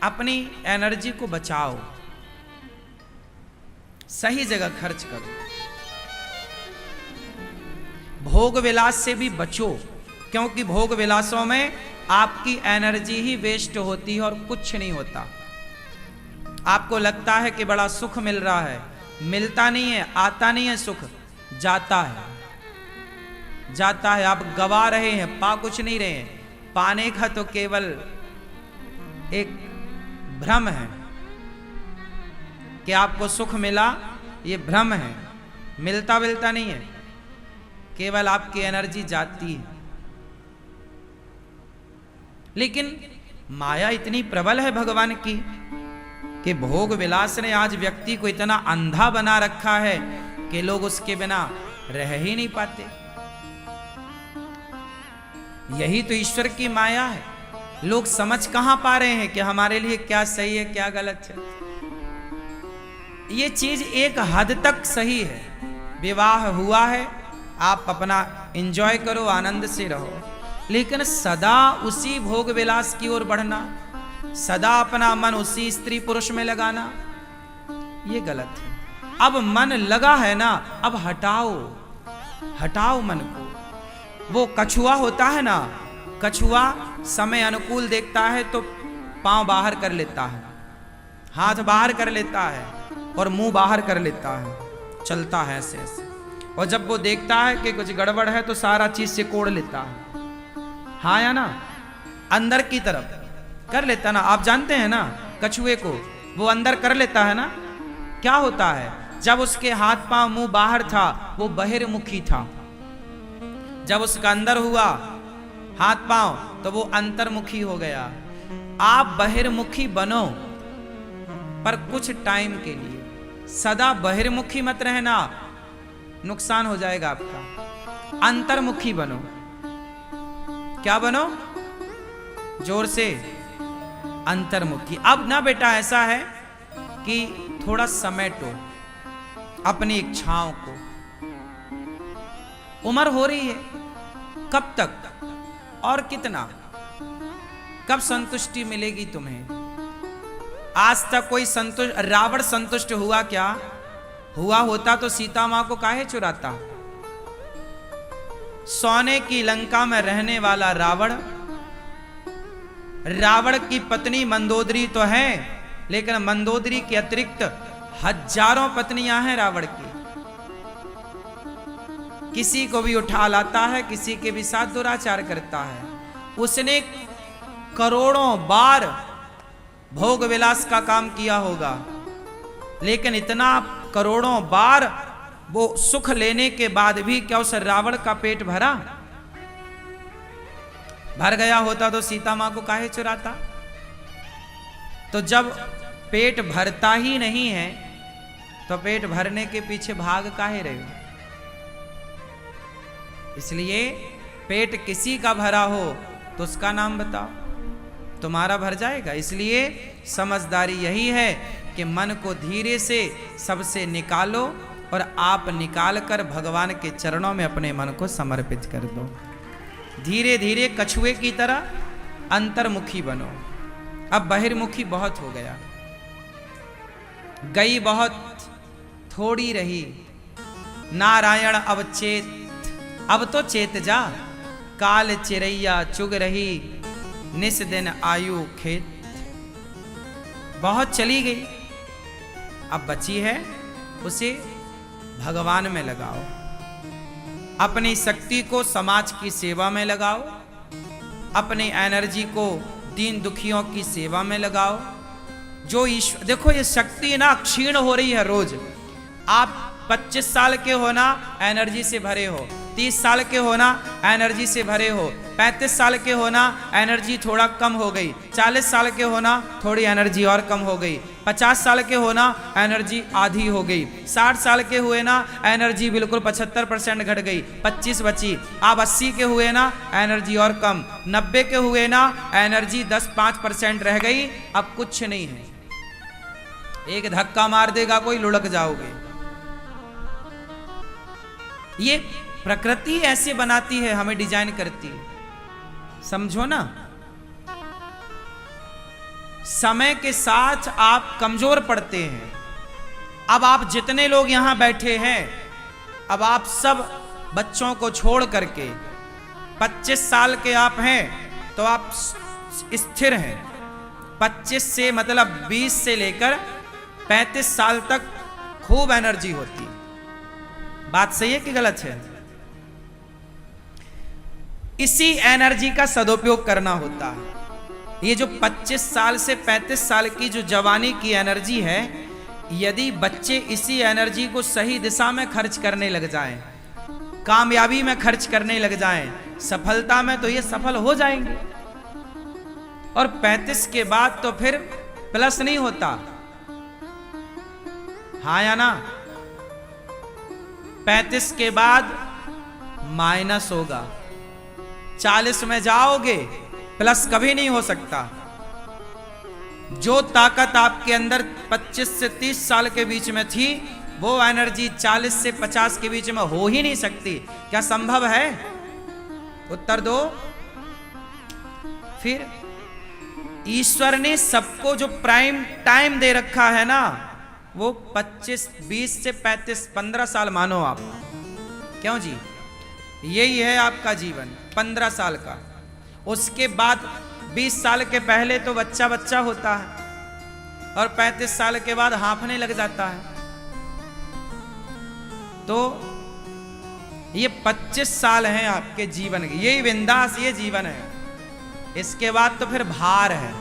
अपनी एनर्जी को बचाओ, सही जगह खर्च करो। भोग विलास से भी बचो, क्योंकि भोग विलासों में आपकी एनर्जी ही वेस्ट होती है और कुछ नहीं होता। आपको लगता है कि बड़ा सुख मिल रहा है, मिलता नहीं है, आता नहीं है सुख, जाता है, जाता है। आप गवा रहे हैं, पा कुछ नहीं रहे हैं। पाने का तो केवल एक भ्रम है कि आपको सुख मिला, ये भ्रम है, मिलता मिलता नहीं है, केवल आपकी एनर्जी जाती है। लेकिन माया इतनी प्रबल है भगवान की कि भोग विलास ने आज व्यक्ति को इतना अंधा बना रखा है कि लोग उसके बिना रह ही नहीं पाते। यही तो ईश्वर की माया है। लोग समझ कहां पा रहे हैं कि हमारे लिए क्या सही है, क्या गलत है। ये चीज एक हद तक सही है। विवाह हुआ है, आप अपना एंजॉय करो, आनंद से रहो, लेकिन सदा उसी भोग विलास की ओर बढ़ना, सदा अपना मन उसी स्त्री पुरुष में लगाना, ये गलत है। अब मन लगा है ना, अब हटाओ, हटाओ मन को। वो कछुआ होता है ना, कछुआ समय अनुकूल देखता है तो पांव बाहर कर लेता है, हाथ बाहर कर लेता है और मुंह बाहर कर लेता है, चलता है ऐसे ऐसे। और जब वो देखता है कि कुछ गड़बड़ है तो सारा चीज से कोड़ लेता है, हाँ या ना, अंदर की तरफ कर लेता ना। आप जानते हैं ना कछुए को, वो अंदर कर लेता है ना। क्या होता है, जब उसके हाथ पांव मुंह बाहर था वो बहिर्मुखी था, जब उसका अंदर हुआ हाथ पांव तो वो अंतर्मुखी हो गया। आप बहिर्मुखी बनो, पर कुछ टाइम के लिए। सदा बहिर्मुखी मत रहना, नुकसान हो जाएगा आपका। अंतर्मुखी बनो। क्या बनो? जोर से, अंतर्मुखी। अब ना बेटा ऐसा है कि थोड़ा समेटो अपनी इच्छाओं को। उम्र हो रही है, कब तक और कितना, कब संतुष्टि मिलेगी तुम्हें? आज तक कोई संतुष्ट, रावण संतुष्ट हुआ क्या? हुआ होता तो सीता मां को काहे चुराता? सोने की लंका में रहने वाला रावण, रावण की पत्नी मंदोदरी तो है, लेकिन मंदोदरी के अतिरिक्त हजारों पत्नियां हैं रावण की। किसी को भी उठा लाता है, किसी के भी साथ दुराचार करता है। उसने करोड़ों बार भोग विलास का काम किया होगा, लेकिन इतना करोड़ों बार वो सुख लेने के बाद भी क्या उस रावण का पेट भरा? भर गया होता तो सीता मां को काहे चुराता? तो जब पेट भरता ही नहीं है तो पेट भरने के पीछे भाग काहे रहे हो? इसलिए पेट किसी का भरा हो तो उसका नाम बताओ, तुम्हारा भर जाएगा। इसलिए समझदारी यही है कि मन को धीरे से सबसे निकालो और आप निकाल कर भगवान के चरणों में अपने मन को समर्पित कर दो। धीरे धीरे कछुए की तरह अंतर्मुखी बनो। अब बहिर्मुखी बहुत हो गया, गई बहुत, थोड़ी रही। नारायण अब चेत, अब तो चेत जा। काल चिरैया चुग रही, निस दिन आयु खेत। बहुत चली गई, अब बची है, उसे भगवान में लगाओ। अपनी शक्ति को समाज की सेवा में लगाओ, अपनी एनर्जी को दीन दुखियों की सेवा में लगाओ। जो ईश्वर, देखो ये शक्ति ना क्षीण हो रही है रोज। आप 25 साल के हो ना, एनर्जी से भरे हो। 30 साल के हो ना, एनर्जी से भरे हो। 35 साल के हो ना, एनर्जी थोड़ा कम हो गई। 40 साल के हो ना, थोड़ी एनर्जी और कम हो गई। 50 साल के हो ना, एनर्जी आधी हो गई। 60 साल के हुए ना, एनर्जी बिल्कुल 75% घट गई, 25 बची। आप 80 के हुए ना, एनर्जी और कम। 90 के हुए ना, एनर्जी 10-5% रह गई, अब कुछ नहीं है। एक धक्का मार देगा कोई, लुढ़क जाओगे। ये प्रकृति ऐसे बनाती है, हमें डिजाइन करती है, समझो ना। समय के साथ आप कमजोर पड़ते हैं। अब आप जितने लोग यहां बैठे हैं, अब आप सब बच्चों को छोड़ करके 25 साल के आप हैं तो आप स्थिर हैं। 25 से मतलब 20 से लेकर 35 साल तक खूब एनर्जी होती। बात सही है कि गलत है? इसी एनर्जी का सदुपयोग करना होता है। ये जो 25 साल से 35 साल की जो जवानी की एनर्जी है, यदि बच्चे इसी एनर्जी को सही दिशा में खर्च करने लग जाएं, कामयाबी में खर्च करने लग जाएं, सफलता में, तो ये सफल हो जाएंगे। और 35 के बाद तो फिर प्लस नहीं होता, हाँ या ना? 35 के बाद माइनस होगा। 40 में जाओगे, प्लस कभी नहीं हो सकता। जो ताकत आपके अंदर 25 से 30 साल के बीच में थी, वो एनर्जी 40 से 50 के बीच में हो ही नहीं सकती। क्या संभव है? उत्तर दो। फिर ईश्वर ने सबको जो प्राइम टाइम दे रखा है ना, वो 25, 20 से 35, 15 साल मानो आप। क्यों जी? यही है आपका जीवन 15 साल का। उसके बाद 20 साल के पहले तो बच्चा बच्चा होता है और 35 साल के बाद हाँफने लग जाता है। तो ये 25 साल हैं आपके जीवन के, यही बिंदास ये जीवन है। इसके बाद तो फिर भार है।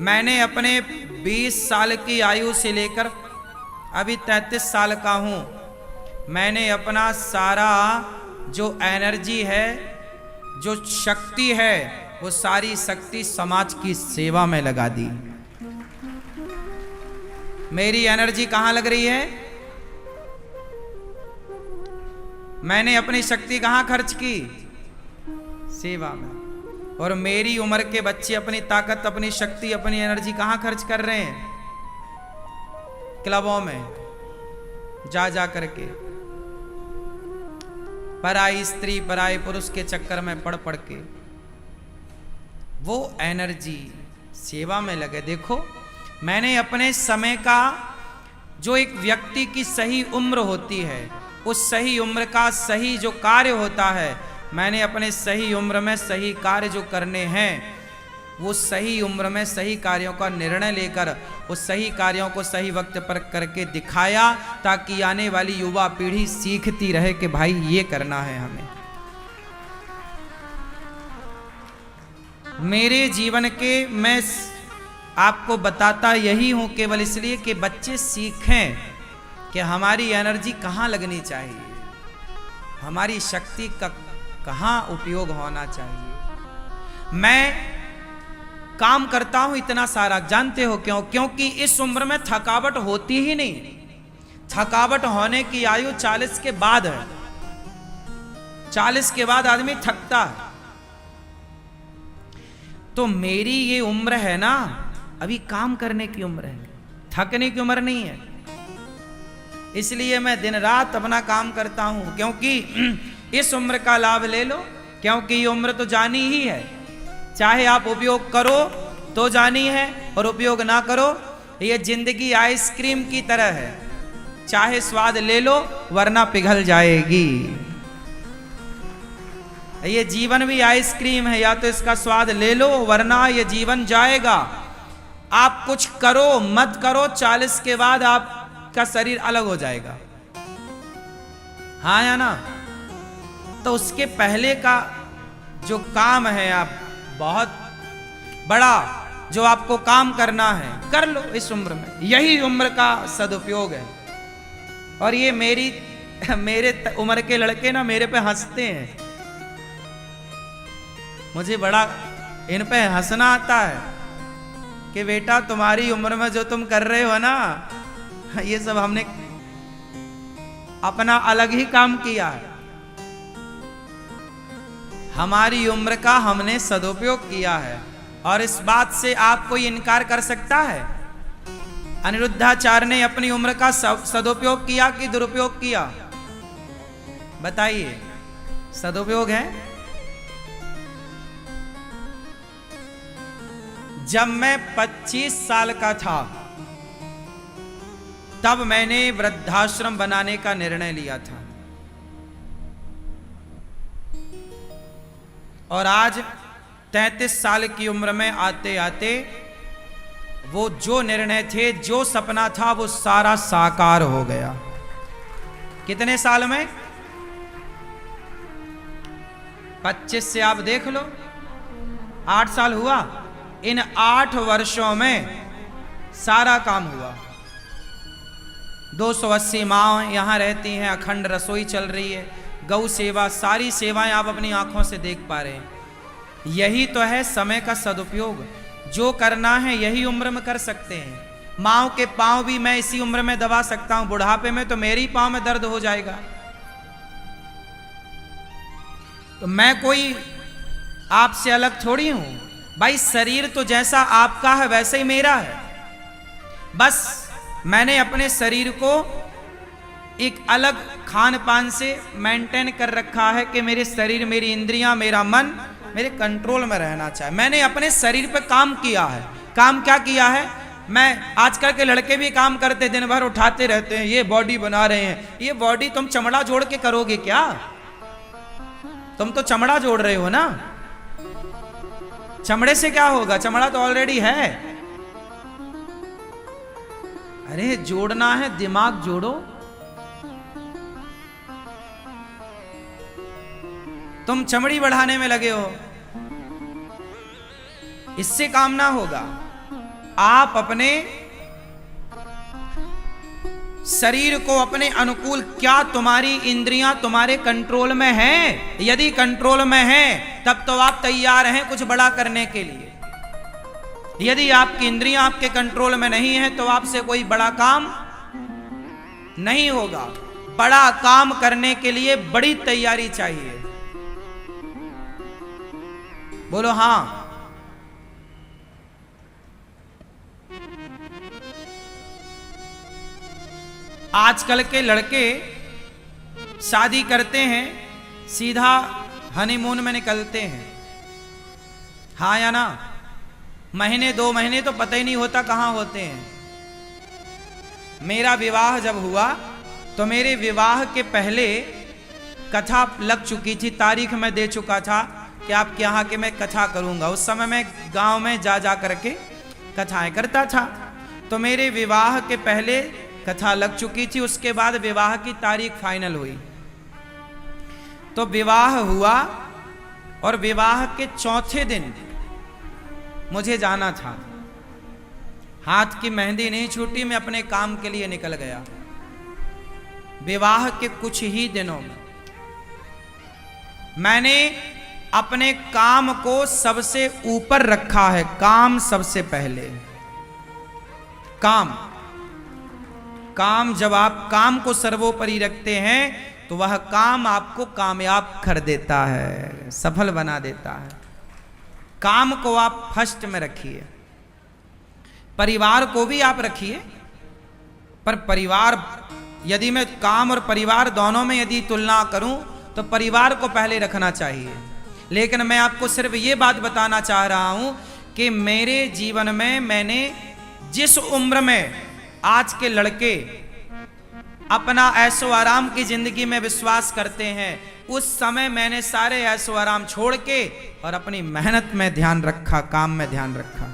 मैंने अपने 20 साल की आयु से लेकर अभी 33 साल का हूं, मैंने अपना सारा जो एनर्जी है, जो शक्ति है, वो सारी शक्ति समाज की सेवा में लगा दी। मेरी एनर्जी कहां लग रही है? मैंने अपनी शक्ति कहां खर्च की? सेवा में। और मेरी उम्र के बच्चे अपनी ताकत, अपनी शक्ति, अपनी एनर्जी कहां खर्च कर रहे हैं? क्लबों में जा जा करके, पराई स्त्री पराई पुरुष के चक्कर में पड़ पड़ के वो एनर्जी सेवा में लगे। देखो, मैंने अपने समय का, जो एक व्यक्ति की सही उम्र होती है, उस सही उम्र का सही जो कार्य होता है, मैंने अपने सही उम्र में सही कार्य जो करने हैं, वो सही उम्र में सही कार्यों का निर्णय लेकर उस सही कार्यों को सही वक्त पर करके दिखाया, ताकि आने वाली युवा पीढ़ी सीखती रहे कि भाई ये करना है हमें। मेरे जीवन के मैं आपको बताता यही हूं केवल इसलिए कि बच्चे सीखें कि हमारी एनर्जी कहाँ लगनी चाहिए, हमारी शक्ति का कहाँ उपयोग होना चाहिए। मैं काम करता हूं इतना सारा, जानते हो क्यों? क्योंकि इस उम्र में थकावट होती ही नहीं। थकावट होने की आयु 40 के बाद है। 40 के बाद आदमी थकता है। तो मेरी ये उम्र है ना, अभी काम करने की उम्र है, थकने की उम्र नहीं है। इसलिए मैं दिन रात अपना काम करता हूं, क्योंकि इस उम्र का लाभ ले लो, क्योंकि ये उम्र तो जानी ही है। चाहे आप उपयोग करो तो जानी है और उपयोग ना करो, ये जिंदगी आइसक्रीम की तरह है, चाहे स्वाद ले लो वरना पिघल जाएगी। ये जीवन भी आइसक्रीम है, या तो इसका स्वाद ले लो वरना ये जीवन जाएगा। आप कुछ करो मत करो, 40 के बाद आपका शरीर अलग हो जाएगा, हाँ या ना? तो उसके पहले का जो काम है, आप बहुत बड़ा जो आपको काम करना है कर लो इस उम्र में। यही उम्र का सदुपयोग है। और ये मेरे उम्र के लड़के ना मेरे पे हंसते हैं, मुझे बड़ा इन पे हंसना आता है कि बेटा तुम्हारी उम्र में जो तुम कर रहे हो ना, ये सब हमने अपना अलग ही काम किया है। हमारी उम्र का हमने सदुपयोग किया है, और इस बात से आप कोई इनकार कर सकता है? अनिरुद्धाचार्य ने अपनी उम्र का सदुपयोग किया कि दुरुपयोग किया? बताइए। सदुपयोग है। जब मैं 25 साल का था तब मैंने वृद्धाश्रम बनाने का निर्णय लिया था, और आज 33 साल की उम्र में आते आते वो जो निर्णय थे, जो सपना था, वो सारा साकार हो गया। कितने साल में? 25 से आप देख लो, 8 साल हुआ। इन 8 वर्षों में सारा काम हुआ। 280 माँ यहां रहती हैं, अखंड रसोई चल रही है, गौ सेवा, सारी सेवाएं आप अपनी आंखों से देख पा रहे हैं। यही तो है समय का सदुपयोग। जो करना है यही उम्र में कर सकते हैं। माँओं के पांव भी मैं इसी उम्र में दबा सकता हूं, बुढ़ापे में तो मेरी पांव में दर्द हो जाएगा। तो मैं कोई आपसे अलग थोड़ी हूं भाई। शरीर तो जैसा आपका है वैसे ही मेरा है। बस मैंने अपने शरीर को एक अलग खान पान से मेंटेन कर रखा है कि मेरे शरीर, मेरी इंद्रियां, मेरा मन मेरे कंट्रोल में रहना चाहिए। मैंने अपने शरीर पे काम किया है। काम क्या किया है? मैं, आजकल के लड़के भी काम करते, दिन भर उठाते रहते हैं, ये बॉडी बना रहे हैं। ये बॉडी तुम चमड़ा जोड़ के करोगे क्या? तुम तो चमड़ा जोड़ रहे हो ना। चमड़े से क्या होगा? चमड़ा तो ऑलरेडी है। अरे जोड़ना है, दिमाग जोड़ो। तुम चमड़ी बढ़ाने में लगे हो, इससे काम ना होगा। आप अपने शरीर को अपने अनुकूल, क्या तुम्हारी इंद्रियां तुम्हारे कंट्रोल में हैं? यदि कंट्रोल में हैं तब तो आप तैयार हैं कुछ बड़ा करने के लिए। यदि आपकी इंद्रियां आपके कंट्रोल में नहीं है तो आपसे कोई बड़ा काम नहीं होगा। बड़ा काम करने के लिए बड़ी तैयारी चाहिए। बोलो हां। आजकल के लड़के शादी करते हैं, सीधा हनीमून में निकलते हैं। हाँ या ना? महीने 2 महीने तो पता ही नहीं होता कहां होते हैं। मेरा विवाह जब हुआ तो मेरे विवाह के पहले कथा लग चुकी थी, तारीख मैं दे चुका था कि आपके यहाँ के मैं कथा करूंगा। उस समय मैं गांव में जा करके कथाएं करता था। तो मेरे विवाह के पहले कथा लग चुकी थी, उसके बाद विवाह की तारीख फाइनल हुई। तो विवाह हुआ और विवाह के चौथे दिन मुझे जाना था। हाथ की मेहंदी नहीं छूटी, मैं अपने काम के लिए निकल गया। विवाह के कुछ ही दिनों में मैंने अपने काम को सबसे ऊपर रखा है। काम सबसे पहले। काम जब आप काम को सर्वोपरि रखते हैं तो वह काम आपको कामयाब कर देता है, सफल बना देता है। काम को आप फर्स्ट में रखिए। परिवार को भी आप रखिए, पर परिवार, यदि मैं काम और परिवार दोनों में यदि तुलना करूं तो परिवार को पहले रखना चाहिए। लेकिन मैं आपको सिर्फ ये बात बताना चाह रहा हूं कि मेरे जीवन में मैंने जिस उम्र में आज के लड़के अपना ऐशो आराम की जिंदगी में विश्वास करते हैं, उस समय मैंने सारे ऐशो आराम छोड़ के और अपनी मेहनत में ध्यान रखा, काम में ध्यान रखा।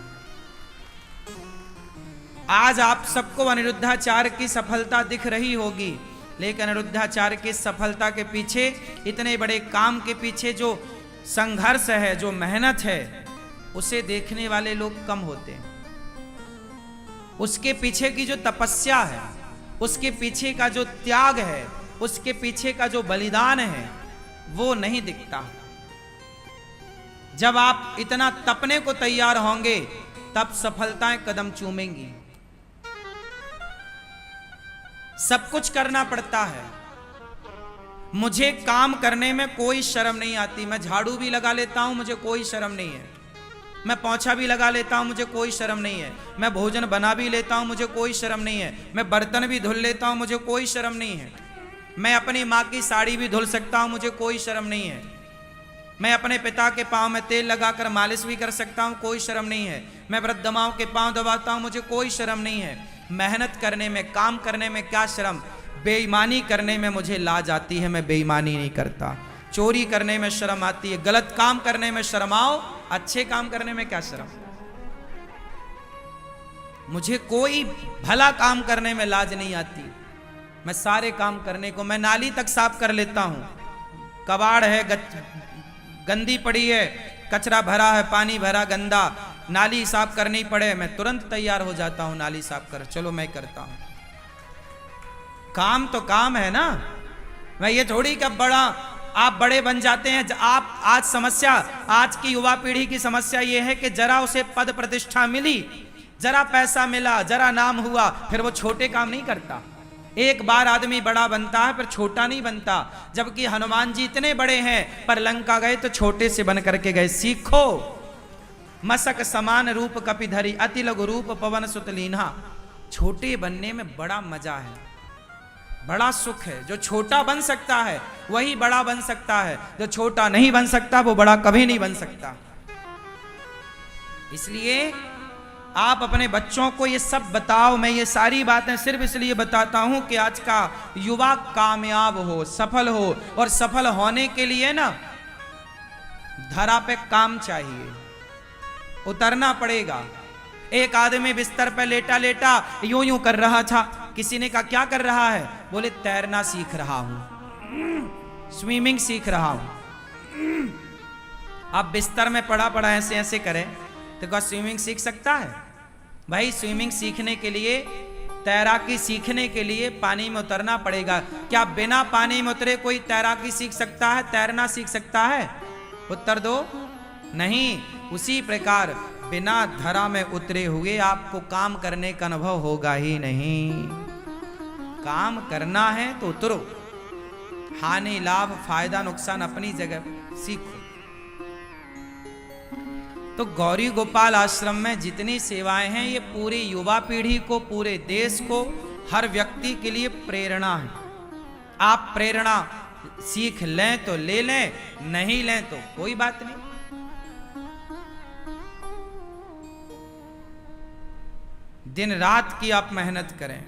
आज आप सबको अनिरुद्धाचार्य की सफलता दिख रही होगी, लेकिन अनिरुद्धाचार्य की सफलता के पीछे, इतने बड़े काम के पीछे जो संघर्ष है, जो मेहनत है, उसे देखने वाले लोग कम होते हैं। उसके पीछे की जो तपस्या है, उसके पीछे का जो त्याग है, उसके पीछे का जो बलिदान है, वो नहीं दिखता। जब आप इतना तपने को तैयार होंगे तब सफलताएं कदम चूमेंगी। सब कुछ करना पड़ता है। मुझे काम करने में कोई शर्म नहीं आती। मैं झाड़ू भी लगा लेता हूं, मुझे कोई शर्म नहीं है। मैं पोंछा भी लगा लेता हूं, मुझे कोई शर्म नहीं है। मैं भोजन बना भी लेता हूं, मुझे कोई शर्म नहीं है। मैं बर्तन भी धुल लेता हूं, मुझे कोई शर्म नहीं है। मैं अपनी माँ की साड़ी भी धुल सकता हूं, मुझे कोई शर्म नहीं है। मैं अपने पिता के पांव में तेल लगाकर मालिश भी कर सकता हूं, कोई शर्म नहीं है। मैं वृद्ध माओं के पांव दबाता हूं, मुझे कोई शर्म नहीं है। मेहनत करने में, काम करने में क्या शर्म। बेईमानी करने में मुझे लाज आती है, मैं बेईमानी नहीं करता। चोरी करने में शर्म आती है, गलत काम करने में शर्म आओ, अच्छे काम करने में क्या शर्म। मुझे कोई भला काम करने में लाज नहीं आती। मैं सारे काम करने को, मैं नाली तक साफ कर लेता हूं। कबाड़ है, गंदी पड़ी है, कचरा भरा है, पानी भरा गंदा, नाली साफ करनी पड़े, मैं तुरंत तैयार हो जाता हूं नाली साफ कर, चलो मैं करता हूं। काम तो काम है ना। मैं ये थोड़ी कि बड़ा आप बड़े बन जाते हैं। आप आज समस्या, आज की युवा पीढ़ी की समस्या ये है कि जरा उसे पद प्रतिष्ठा मिली, जरा पैसा मिला, जरा नाम हुआ, फिर वो छोटे काम नहीं करता। एक बार आदमी बड़ा बनता है फिर छोटा नहीं बनता। जबकि हनुमान जी इतने बड़े हैं पर लंका गए तो छोटे से बन करके गए। सीखो। मसक समान रूप कपिधरी, अति लघु रूप पवन सुत लीन्हा। छोटे बनने में बड़ा मजा है, बड़ा सुख है। जो छोटा बन सकता है वही बड़ा बन सकता है, जो छोटा नहीं बन सकता वो बड़ा कभी नहीं बन सकता। इसलिए आप अपने बच्चों को ये सब बताओ। मैं ये सारी बातें सिर्फ इसलिए बताता हूं कि आज का युवा कामयाब हो, सफल हो। और सफल होने के लिए ना धरा पे काम चाहिए, उतरना पड़ेगा। एक आदमी बिस्तर पे लेटा लेटा यूं यूं कर रहा था। किसी ने कहा क्या कर रहा है? बोले तैरना सीख रहा हूं, स्विमिंग सीख रहा हूं। अब बिस्तर में पड़ा पड़ा ऐसे ऐसे करे तो क्या स्विमिंग सीख सकता है? भाई स्विमिंग सीखने के लिए, तैराकी सीखने के लिए पानी में उतरना पड़ेगा। क्या बिना पानी में उतरे कोई तैराकी सीख सकता है, तैरना सीख सकता है? उत्तर दो, नहीं। उसी प्रकार बिना धरा में उतरे हुए आपको काम करने का अनुभव होगा ही नहीं। काम करना है तो उतरो, हानि लाभ फायदा नुकसान अपनी जगह सीखो। तो गौरी गोपाल आश्रम में जितनी सेवाएं हैं ये पूरी युवा पीढ़ी को, पूरे देश को, हर व्यक्ति के लिए प्रेरणा है। आप प्रेरणा सीख लें तो ले लें, नहीं लें तो कोई बात नहीं। दिन रात की आप मेहनत करें,